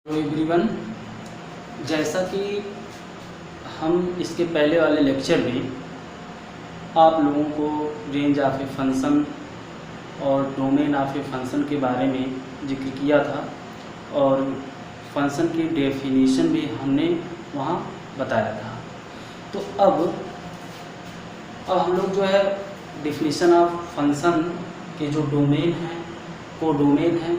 Hello everyone, जैसा कि हम इसके पहले वाले लेक्चर में आप लोगों को रेंज ऑफ ए फंक्शन और डोमेन ऑफ ए फंक्शन के बारे में जिक्र किया था और फंक्शन की डेफिनेशन भी हमने वहाँ बताया था। तो अब हम लोग जो है डेफिनेशन ऑफ फंक्शन के जो डोमेन है, कोडोमेन है,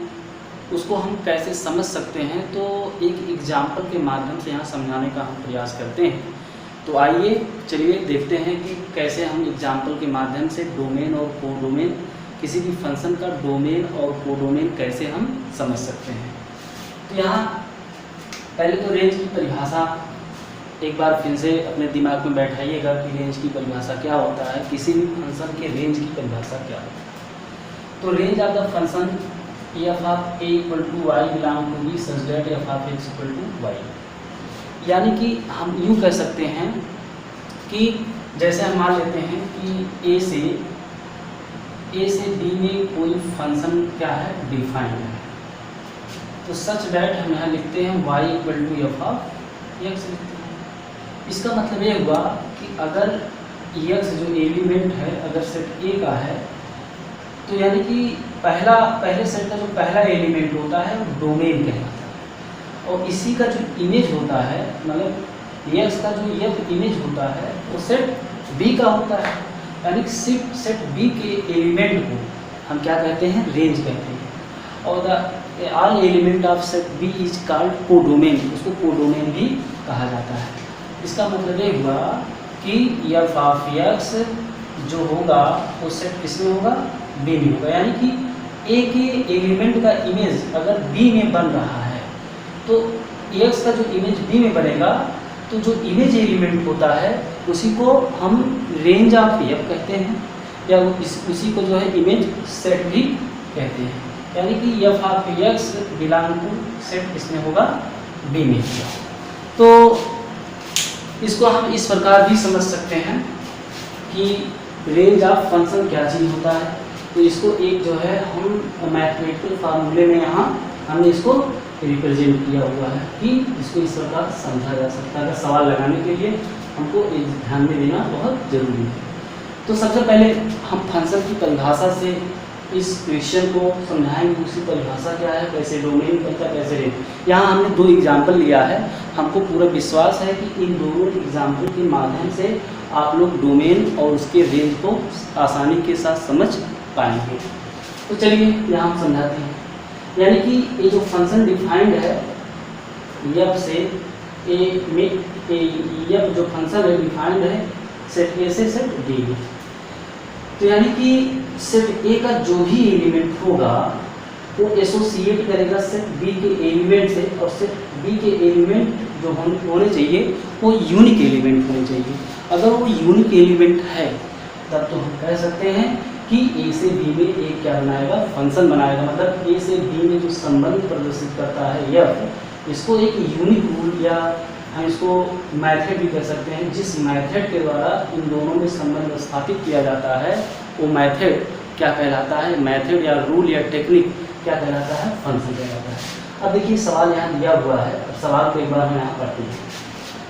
उसको हम कैसे समझ सकते हैं, तो एक एग्जाम्पल के माध्यम से यहाँ समझाने का हम प्रयास करते हैं। तो आइए चलिए देखते हैं कि कैसे हम एग्जाम्पल के माध्यम से डोमेन और कोडोमेन, किसी भी फंक्शन का डोमेन और कोडोमेन कैसे हम समझ सकते हैं। तो यहाँ पहले तो रेंज की परिभाषा एक बार फिर से अपने दिमाग में बैठाइएगा कि रेंज की परिभाषा क्या होता है, किसी भी फंक्शन के रेंज की परिभाषा क्या होता है। तो range of the function f of a equal to Y belong to be such that f of x equal to Y, यानी कि हम यूँ कह सकते हैं कि जैसे हम मान लेते हैं कि a से b में कोई फंक्शन क्या है, डिफाइंड है। तो सच दैट हम यहाँ लिखते हैं y equal to f of x लिखते हैं। इसका मतलब ये हुआ कि अगर x जो एलिमेंट है अगर सेट a का है, तो यानी कि पहले सेट का जो पहला एलिमेंट होता है वो डोमेन कहलाता है, और इसी का जो इमेज होता है, मतलब x का जो f इमेज होता है वो सेट b का होता है। यानी कि सेट b के एलिमेंट को हम क्या कहते हैं, रेंज कहते हैं। और the all element of set b is called codomain, उसको कोडोमेन भी कहा जाता है। इसका मतलब ये हुआ कि f ऑफ x जो होगा वो सेट किसमें होगा, b में होगा। यानी कि a के एलिमेंट का इमेज अगर b में बन रहा है तो x का जो इमेज b में बनेगा, तो जो इमेज एलिमेंट होता है उसी को हम रेंज ऑफ f कहते हैं, या उसी को जो है इमेज सेट भी कहते हैं। यानी कि f of x belong to set किसमें होगा, b में होगा। तो इसको हम इस प्रकार भी समझ सकते हैं कि रेंज ऑफ फंक्शन क्या चीज़ होता है। तो इसको एक जो है हम मैथमेटिकल फार्मूले में यहाँ हमने इसको रिप्रेजेंट किया हुआ है कि इसको इस प्रकार समझा जा सकता है। सवाल लगाने के लिए हमको ध्यान में देना बहुत ज़रूरी है। तो सबसे पहले हम फंक्शन की परिभाषा से इस क्वेश्चन को समझाएंगे, उसकी परिभाषा क्या है, कैसे डोमेन बनता है, कैसे रेंज। यहाँ हमने 2 एग्जाम्पल लिया है, हमको पूरा विश्वास है कि इन दोनों एग्जाम्पल के माध्यम से आप लोग डोमेन और उसके रेंज को आसानी के साथ समझ पाएंगे। तो चलिए यहाँ हम समझाते हैं। यानी कि ये जो फंक्शन डिफाइंड है f से f जो फंक्शन है डिफाइंड है सेट a से सेट b में। तो यानी कि सेट a का जो भी एलिमेंट होगा वो एसोसिएट करेगा सेट b के एलिमेंट से, और सेट b के एलिमेंट जो होने चाहिए वो यूनिक एलिमेंट होने चाहिए। अगर वो यूनिक एलिमेंट है तब तो हम कह सकते हैं कि a से b में एक क्या बनाएगा, फंक्शन बनाएगा। मतलब a से b में जो संबंध प्रदर्शित करता है f, इसको एक यूनिक रूल या हम इसको मैथड भी कह सकते हैं। जिस मैथड के द्वारा इन दोनों में संबंध स्थापित किया जाता है वो मैथड क्या कहलाता है, मैथड या रूल या टेक्निक क्या कहलाता है, फंक्शन कहलाता है। अब देखिए सवाल यहाँ दिया हुआ है, अब सवाल को एक बार हम यहाँ पढ़ते हैं।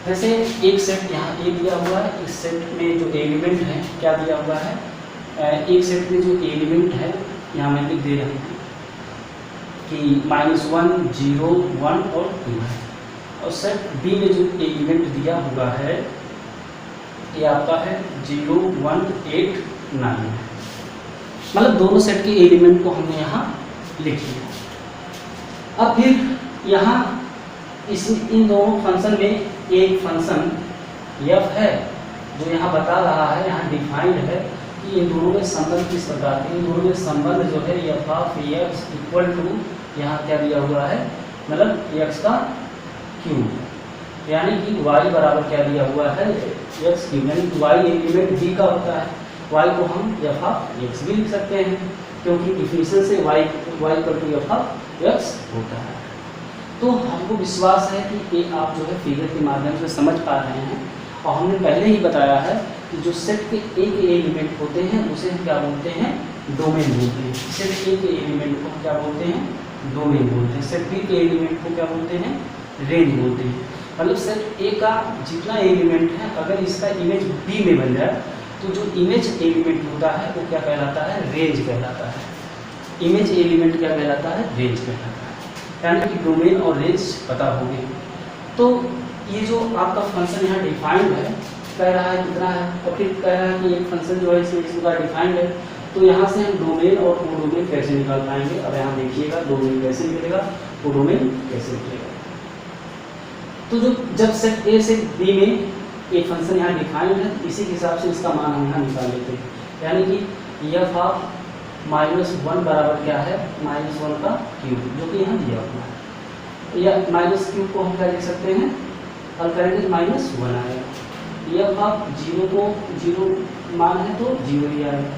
जैसे एक सेट यहाँ ए दिया हुआ है, इस सेट में जो एलिमेंट है क्या दिया हुआ है, एक सेट में जो एलिमेंट है यहाँ मैं लिख दे रहा हूँ कि -1, 0, 1 और 2 है। और सेट बी में जो एलिमेंट दिया हुआ है ये आपका है 0, 1, 8, 9 है। मतलब दोनों सेट के एलिमेंट को हमने यहाँ लिख लिया। अब फिर यहाँ इन दोनों फंक्शन में एक फंक्शन f है जो यहाँ बता रहा है, यहाँ डिफाइंड है कि इन दोनों के संबंध किस प्रकार के, इन दोनों के संबंध जो है f of x equal to यहाँ क्या दिया हुआ है, मतलब x का क्यूब, यानी कि y बराबर क्या दिया हुआ है, x क्यूब। यानी y एलिमेंट b का होता है, y को हम f ऑफ x भी लिख सकते हैं क्योंकि डिफिनेशन से y equal to f of x होता है। तो हमको विश्वास है कि ये आप जो है फिगर के माध्यम से समझ पा रहे हैं। और हमने पहले ही बताया है कि जो सेट के एक एलिमेंट होते हैं उसे हम क्या बोलते हैं, डोमेन बोलते हैं। सेट ए के एलिमेंट को क्या बोलते हैं, डोमेन बोलते हैं। सेट बी के एलिमेंट को क्या बोलते हैं? रेंज बोलते हैं। मतलब सेट ए का जितना एलिमेंट है अगर इसका इमेज बी में बन जाए तो जो इमेज एलिमेंट होता है वो क्या कहलाता है? रेंज कहलाता है। इमेज एलिमेंट क्या कहलाता है? रेंज कहलाता है। यानी कि डोमेन और रेंज पता हो गए। तो ये जो आपका फंक्शन यहाँ डिफाइंड है, कह रहा है कितना है, और फिर कह रहा है कि एक फंक्शन जो है इसका डिफाइंड है, तो यहाँ से हम डोमेन और कोडोमेन कैसे निकाल पाएंगे? अब यहाँ देखिएगा डोमेन कैसे निकलेगा, कोडोमेन कैसे निकलेगा। तो जो जब सेट ए से बी में एक फंक्शन यहाँ डिफाइंड है, इसी के हिसाब से इसका मान हम यहाँ निकाल लेते हैं। यानी कि एफ ऑफ -1 बराबर क्या है? -1 का क्यूब, जो कि यहाँ दिया हुआ है। या माइनस क्यूब को हम क्या लिख सकते हैं? हल करेंगे -1 आएगा। एफ ऑफ 0 को 0 मान है तो 0 ही आएगा।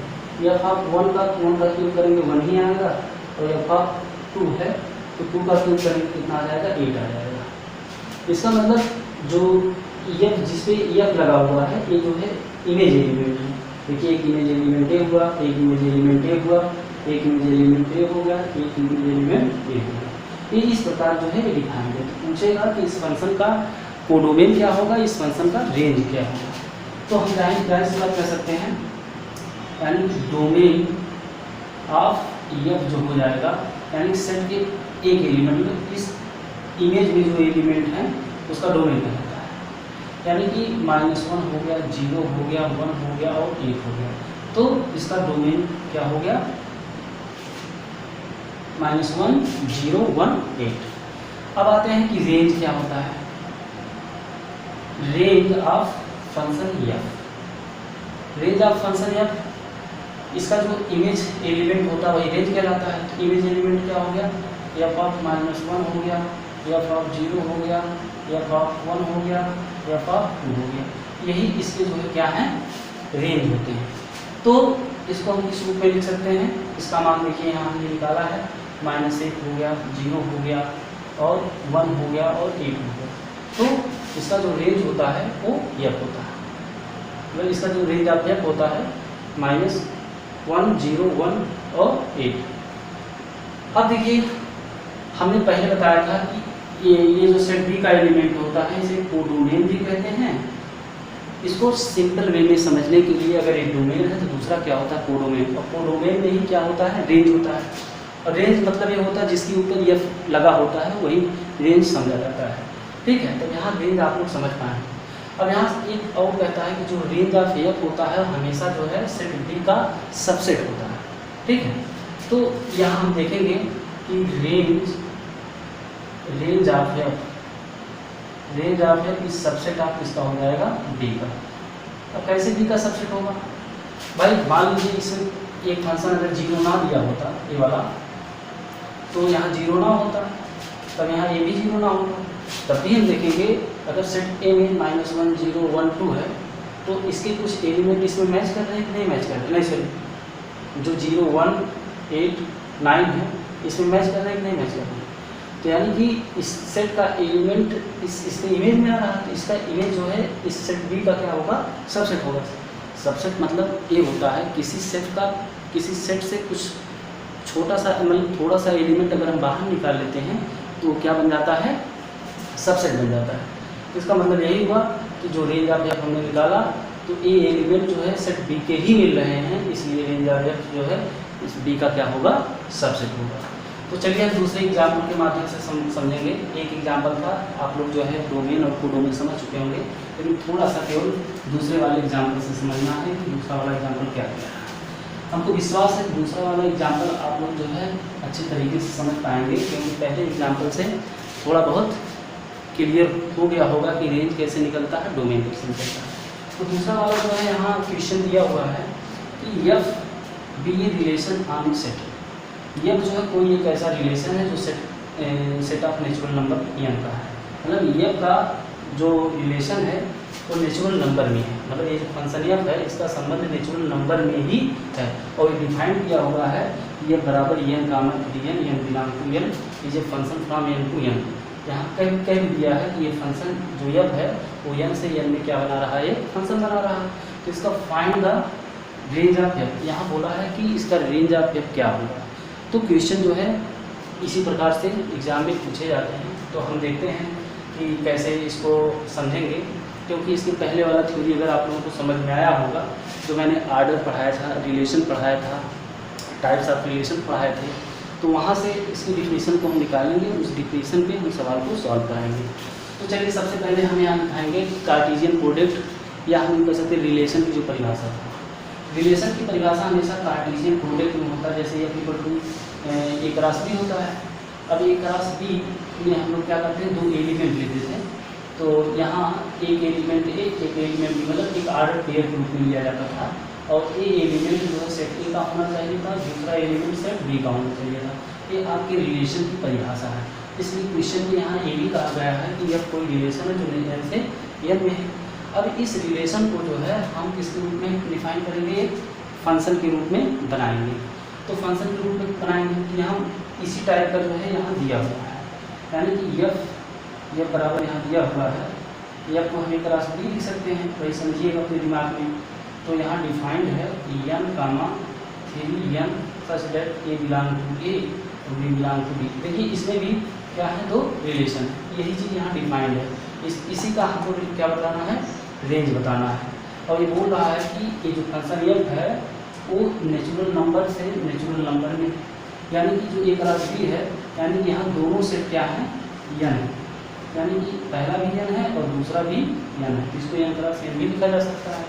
एफ ऑफ 1 का क्यूब करेंगे 1 ही आएगा। और एफ ऑफ 2 है तो 2 का क्यूब करेंगे कितना आ जाएगा? 8 आ जाएगा। इसका मतलब जो एफ जिसपे एफ लगा हुआ है ये जो है इमेज एलिमेंट है। देखिए एक इमेज एलिमेंट ए हुआ, एक इमेज एलिमेंट ए हुआ, एक इमेज एलिमेंट ए हो गया, एक इमेज एलिमेंट ए हो गया। ये इस प्रकार जो है डिफाइंड है। तो पूछेगा कि इस फंक्शन का कोडोमेन क्या होगा, इस फंक्शन का रेंज क्या होगा। तो हम जाहिर सी बात कर सकते हैं, यानी डोमेन ऑफ एफ जो हो जाएगा, यानी सेट के एक एलिमेंट में इस इमेज में जो एलिमेंट है उसका डोमेन कहलाता है। यानी कि -1 हो गया, 0 हो गया, 1 हो गया और 8 हो गया, तो इसका डोमेन क्या हो गया? -1, 0, 1, 8। अब आते हैं कि रेंज क्या होता है। Range of function F, range of function F, इसका जो इमेज एलिमेंट होता है वही रेंज कहलाता है। तो इमेज एलिमेंट क्या हो गया? एफ ऑफ -1 हो गया, एफ ऑफ 0 हो गया, एफ ऑफ 1 हो गया, एफ ऑफ 2 हो गया। यही इसके जो है क्या है? रेंज होते हैं। तो इसको हम किस रूप में लिख सकते हैं? इसका मान देखिए यहाँ हमने निकाला है, -1 हो गया, 0 हो गया और 1 हो गया और 8 हो गया। तो इसका जो रेंज होता है वो एफ होता है। मतलब इसका जो रेंज ऑफ एफ होता है -1, 0, 1 और 8। अब देखिए हमने पहले बताया था कि ये जो सेट बी का एलिमेंट होता है इसे कोडोमेन भी कहते हैं। इसको सिंपल वे में समझने के लिए अगर एक डोमेन है तो दूसरा क्या होता है? कोडोमेन। और कोडोमेन में ही क्या होता है? रेंज होता है। और रेंज मतलब ये होता है जिसके ऊपर ये लगा होता है वही रेंज समझा जाता है। ठीक है, तो यहाँ रेंज आप लोग समझ पाए। अब यहाँ एक और कहता है कि जो रेंज ऑफ एफ होता है हमेशा जो है सेट बी का सबसेट होता है। ठीक है, तो यहाँ हम देखेंगे कि रेंज ऑफ एफ इस सबसेट ऑफ इसका हो जाएगा बी का। अब कैसे बी का सबसेट होगा? भाई मान लीजिए इसमें एक फंक्शन अगर 0 ना दिया होता ये वाला, तो यहाँ 0 ना होता, तब यहाँ ए भी 0 ना होता। तब भी हम देखेंगे अगर सेट ए में -1, 0, 1, 2 है तो इसके कुछ एलिमेंट इसमें मैच कर रहे हैं कि नहीं मैच कर रहे हैं? नहीं सर, जो 0, 1, 8, 9 है इसमें मैच कर रहे हैं कि नहीं मैच कर रहे हैं? तो यानी कि इस सेट का एलिमेंट इसके इमेज में आ रहा है, तो इसका इमेज जो है इस सेट बी का क्या होगा? सबसेट होगा। सबसेट मतलब ये होता है किसी सेट से कुछ छोटा सा मतलब थोड़ा सा एलिमेंट अगर हम बाहर निकाल लेते हैं तो क्या बन जाता है? सबसेट बन जाता है। तो इसका मतलब यही हुआ कि जो रेंज ऑफ एफ हमने निकाला तो ए एलिमेंट जो है सेट बी के ही मिल रहे हैं, इसलिए रेंज ऑफ एफ जो है इस बी का क्या होगा? सबसेट होगा। तो चलिए हम दूसरे एग्जाम्पल के माध्यम से समझेंगे। एक एग्जाम्पल था, आप लोग जो है डोमेन और कोडोमेन समझ चुके होंगे, लेकिन थोड़ा सा केवल दूसरे वाले एग्जाम्पल से समझना है कि दूसरा वाला एग्जाम्पल क्या है। हमको विश्वास है दूसरा वाला एग्जाम्पल आप लोग जो है अच्छे तरीके से समझ पाएंगे, क्योंकि पहले एग्जाम्पल से थोड़ा बहुत क्लियर हो गया होगा कि रेंज कैसे निकलता है, डोमेन कैसे निकलता है। तो दूसरा वाला जो है यहाँ क्वेश्चन दिया हुआ है कि F be a relation on set. F जो है कोई एक ऐसा रिलेशन है जो set of natural number N का है। मतलब एफ का जो रिलेशन है वो नेचुरल नंबर में है। मतलब ये जो फंक्शन एफ है इसका संबंध नेचुरल नंबर में ही है और डिफाइन किया हुआ है ये बराबर N comma N belong to N is a function from N to N. यहाँ कह दिया है कि ये फंक्शन जो एफ है वो एन से एन में क्या बना रहा है? ये फंक्शन बना रहा है। तो इसका find the range of F, यहाँ बोला है कि इसका रेंज ऑफ एफ क्या होगा। तो क्वेश्चन जो है इसी प्रकार से एग्ज़ाम में पूछे जाते हैं। तो हम देखते हैं कि कैसे इसको समझेंगे, क्योंकि इसके पहले वाला थ्योरी अगर आप लोगों को समझ में आया होगा, जो मैंने आर्डर पढ़ाया था, रिलेशन पढ़ाया था, टाइप्स ऑफ रिलेशन पढ़ाए थे, तो वहाँ से इसकी डिफिनीशन को हम निकालेंगे, उस डिफिनीशन पे हम सवाल को सॉल्व कराएंगे। तो चलिए सबसे पहले हम यहाँ दिखाएंगे कार्टेशियन प्रोडक्ट, या हम कह सकते हैं रिलेशन की जो परिभाषा था। रिलेशन की परिभाषा हमेशा कार्टेशियन प्रोडक्ट में होता है, जैसे F = A क्रॉस B होता है। अब A क्रॉस B में हम लोग क्या करते हैं, 2 एलिमेंट लेते थे। तो यहाँ एक एलिमेंट A, एक एलिमेंट B, मतलब एक आर्डर पेयर के रूप में लिया जाता था, और A एलिमेंट जो है सेट A का होना चाहिए था, दूसरा एलिमेंट सेट B का होना चाहिए था। ये आपके रिलेशन की परिभाषा है। इसलिए क्वेश्चन में यहाँ ये भी कहा गया है कि यह कोई रिलेशन है जो N से N में है। अब इस रिलेशन को जो है हम किसके रूप में डिफाइन करेंगे, फंक्शन के रूप में बनाएंगे। तो फंक्शन के रूप में बनाएंगे कि यहाँ इसी टाइप का जो है यहाँ दिया हुआ है, यानी कि F बराबर यहाँ दिया हुआ है। F को हम एक क्रॉस B लिख सकते हैं, वही समझिएगा अपने दिमाग में। तो यहाँ डिफाइंड है N, 3N such that A belong to A और B बिलोंग टू B। देखिए इसमें भी क्या है, 2 रिलेशन, यही चीज़ यहाँ डिफाइंड है। इसी का हमको क्या बताना है, रेंज बताना है। और ये बोल रहा है कि ये जो फंक्शन F है वो नेचुरल नंबर से नेचुरल नंबर में, यानी कि जो A क्रॉस B है, यानी कि यहाँ दोनों सेट क्या है, N है, यानी कि पहला भी N है और दूसरा भी N है। इसको N क्रॉस N भी लिखा जा सकता है।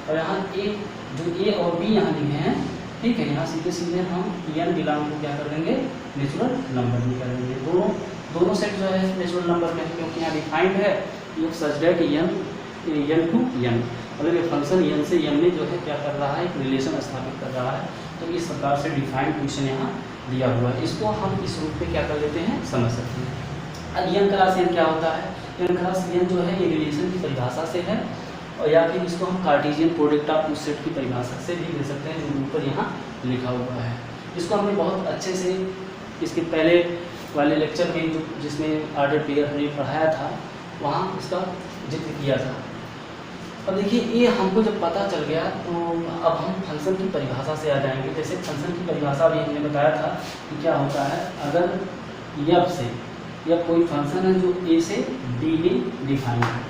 और यहाँ जो A और B यहाँ लिखे हैं, ठीक है, यहाँ सीधे सीधे हम N बिलोंग को क्या कर देंगे, नेचुरल नंबर में कर देंगे। दोनों सेट जो है नेचुरल नंबर में, क्योंकि यहाँ डिफाइंड है F such that N to N, मतलब ये फंक्शन N से N में जो है क्या कर रहा है, एक रिलेशन स्थापित कर रहा है। तो इस प्रकार से डिफाइंड क्वेश्चन यहाँ दिया हुआ है। इसको हम इस रूप में क्या कर लेते हैं, समझ सकते हैं। अब N क्रॉस N क्या होता है, N क्रॉस N जो है ये रिलेशन की परिभाषा से है, और या फिर इसको हम कार्टेशियन प्रोडक्ट ऑफ उस सेट की परिभाषा से भी ले सकते हैं, जो ऊपर यहाँ लिखा हुआ है। इसको हमने बहुत अच्छे से इसके पहले वाले लेक्चर में जिसमें आर्डर पेयर हमने पढ़ाया था, वहाँ इसका जिक्र किया था। अब देखिए ये हमको जब पता चल गया, तो अब हम फंक्शन की परिभाषा से आ जाएंगे। जैसे फंक्शन की परिभाषा भी हमने बताया था कि क्या होता है, अगर F से या कोई फंक्शन है जो A से D में डिफाइन है,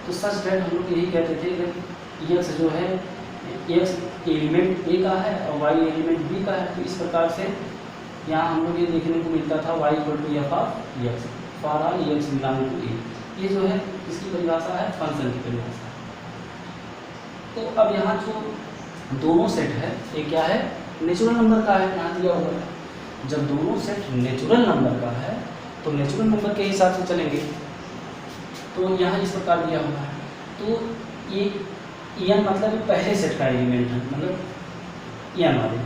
तो सच दैट हम लोग यही कहते थे कि X जो है, X एलिमेंट A का है और Y एलिमेंट B का है। तो इस प्रकार से यहाँ हम लोग ये देखने को मिलता था Y = F of X for all X belong to A। ये जो है इसकी परिभाषा है, फंक्शन की परिभाषा। तो अब यहाँ जो दोनों सेट है ये क्या है, नेचुरल नंबर का है, यहाँ दिया हुआ है। जब दोनों सेट नेचुरल नंबर का है तो नेचुरल नंबर के हिसाब से चलेंगे। तो यहाँ इस प्रकार दिया हुआ है। तो ये N मतलब पहले सेट का एलिमेंट है, मतलब N वाले,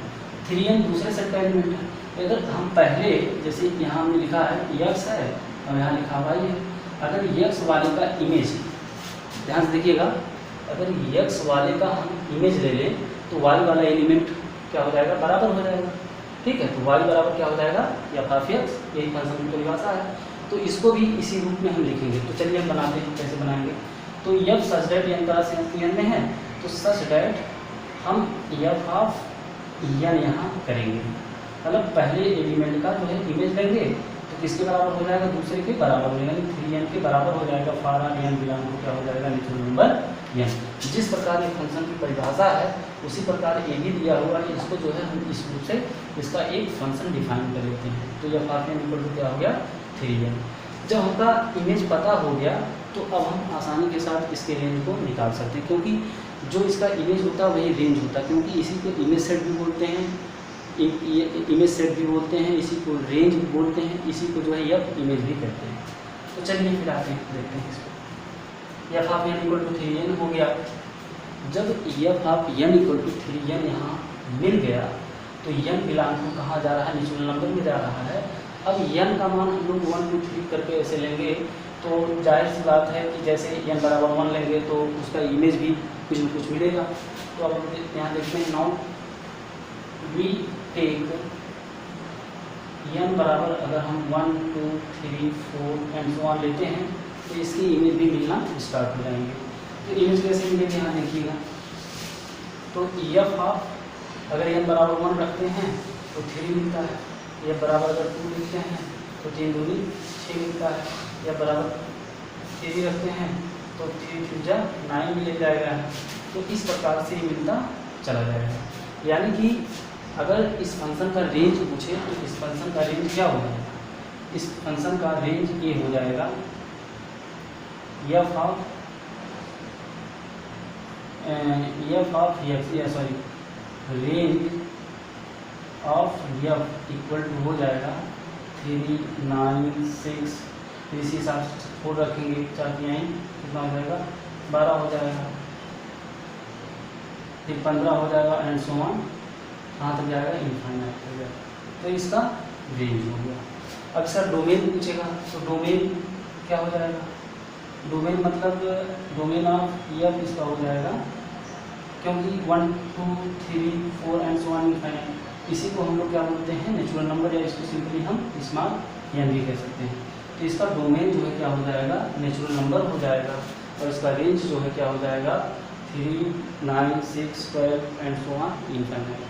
3N दूसरे सेट का एलिमेंट है। अगर हम पहले, जैसे यहाँ हमने लिखा है X है और यहाँ लिखा Y है, अगर X वाले का इमेज, ध्यान से देखिएगा, अगर X वाले का हम इमेज ले लें तो Y वाला एलिमेंट क्या हो जाएगा, बराबर हो जाएगा। ठीक है, तो Y बराबर क्या हो जाएगा, F of X, यही फंक्शन की परिभाषा है। तो इसको भी इसी रूप में हम लिखेंगे। तो चलिए हम बनाते हैं, कैसे बनाएंगे। तो F such that N cross N में है, तो सच दैट हम F of N यहाँ करेंगे, मतलब पहले एलिमेंट का जो है इमेज लेंगे, तो किसके बराबर हो जाएगा, दूसरे के बराबर हो जाएगा, 3N के बराबर हो जाएगा। For all N belong to क्या हो जाएगा, नेचुरल नंबर N। जिस प्रकार ये फंक्शन की परिभाषा है उसी प्रकार ये भी दिया हुआ है। इसको जो है हम इस रूप से इसका एक फंक्शन डिफाइन कर लेते हैं। तो यह N क्या हो गया, 3N। जब हमका इमेज पता हो गया तो अब हम आसानी के साथ इसके रेंज को निकाल सकते हैं, क्योंकि जो इसका इमेज होता है वही रेंज होता है, क्योंकि इसी को इमेज सेट भी बोलते हैं, इमेज सेट भी बोलते हैं, इसी को रेंज भी बोलते हैं, इसी को जो है F इमेज भी कहते हैं। तो चलिए फिर आते हैं, देखते हैं इसको। F of N = 3N हो गया। जब F of N = 3N यहाँ मिल गया तो N बिलोंग टू कहाँ जा रहा है, नेचुरल नंबर में जा रहा है। अब N का मान हम लोग 1 2 3 करके ऐसे लेंगे, तो जाहिर सी बात है कि जैसे N बराबर 1 लेंगे तो उसका इमेज भी कुछ न कुछ मिलेगा। तो अब यहाँ देखते हैं, नाउ वी टेक N बराबर अगर हम 1 2 3 4 एंड सो ऑन लेते हैं तो इसकी इमेज भी मिलना स्टार्ट हो जाएंगे। तो इमेज कैसे मिलेगी, यहाँ देखिएगा। तो F of अगर N बराबर 1 रखते हैं तो 3 मिलता है, या बराबर अगर 2 लिखते हैं तो 3 दूनी 6 मिलता है, या बराबर 3 रखते हैं तो 3 3 जा 9 मिल जाएगा। तो इस प्रकार से ये मिलता चला जाएगा। यानी कि अगर इस फंक्शन का रेंज पूछे तो इस फंक्शन का रेंज क्या होगा, इस फंक्शन का रेंज ये हो जाएगा F of range of F equal to हो जाएगा 3 9 6, इसी हिसाब से 4 रखेंगे, 4 3 कितना हो जाएगा 12 हो जाएगा, फिर 15 हो जाएगा एंड सो ऑन, कहाँ तक जाएगा इनफाइनाइट हो जाएगा। तो इसका रेंज हो गया। अब सर डोमेन पूछेगा तो डोमेन क्या हो जाएगा, डोमेन मतलब डोमेन ऑफ एफ इसका हो जाएगा, क्योंकि 1 2 3 4 एंड सो ऑन इनफाइनाइट, इसी को हम लोग क्या बोलते हैं नेचुरल नंबर, या इसको सिंपली हम स्मॉल एन भी कह सकते हैं। तो इसका डोमेन जो है क्या हो जाएगा नेचुरल नंबर हो जाएगा, और इसका रेंज जो है क्या हो जाएगा 3 9 6 12 एंड सो ऑन इनफाइनाइट।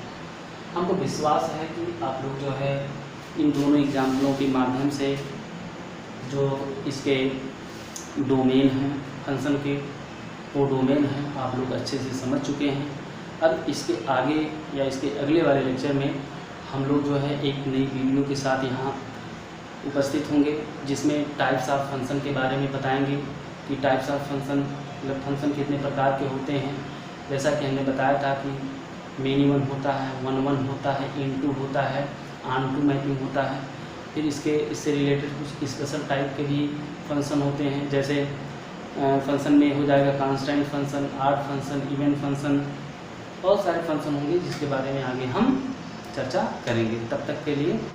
हमको विश्वास है कि आप लोग जो है इन दोनों एग्जाम्पलों के माध्यम से जो इसके डोमेन हैं फंक्शन के, वो डोमेन हैं आप लोग अच्छे से समझ चुके हैं। अब इसके आगे या इसके अगले वाले लेक्चर में हम लोग जो है एक नई वीडियो के साथ यहाँ उपस्थित होंगे, जिसमें टाइप्स ऑफ फंक्शन के बारे में बताएंगे कि टाइप्स ऑफ फंक्शन मतलब फंक्शन कितने प्रकार के होते हैं। जैसा कि हमने बताया था कि मिनिमम होता है, 1 1 होता है, इनटू होता है, ऑन टू मैपिंग होता है। फिर इससे रिलेटेड कुछ स्पेशल टाइप के भी फंक्शन होते हैं, जैसे फंक्शन में हो जाएगा constant function, art function, event function, बहुत सारे फंक्शन होंगे जिसके बारे में आगे हम चर्चा करेंगे। तब तक के लिए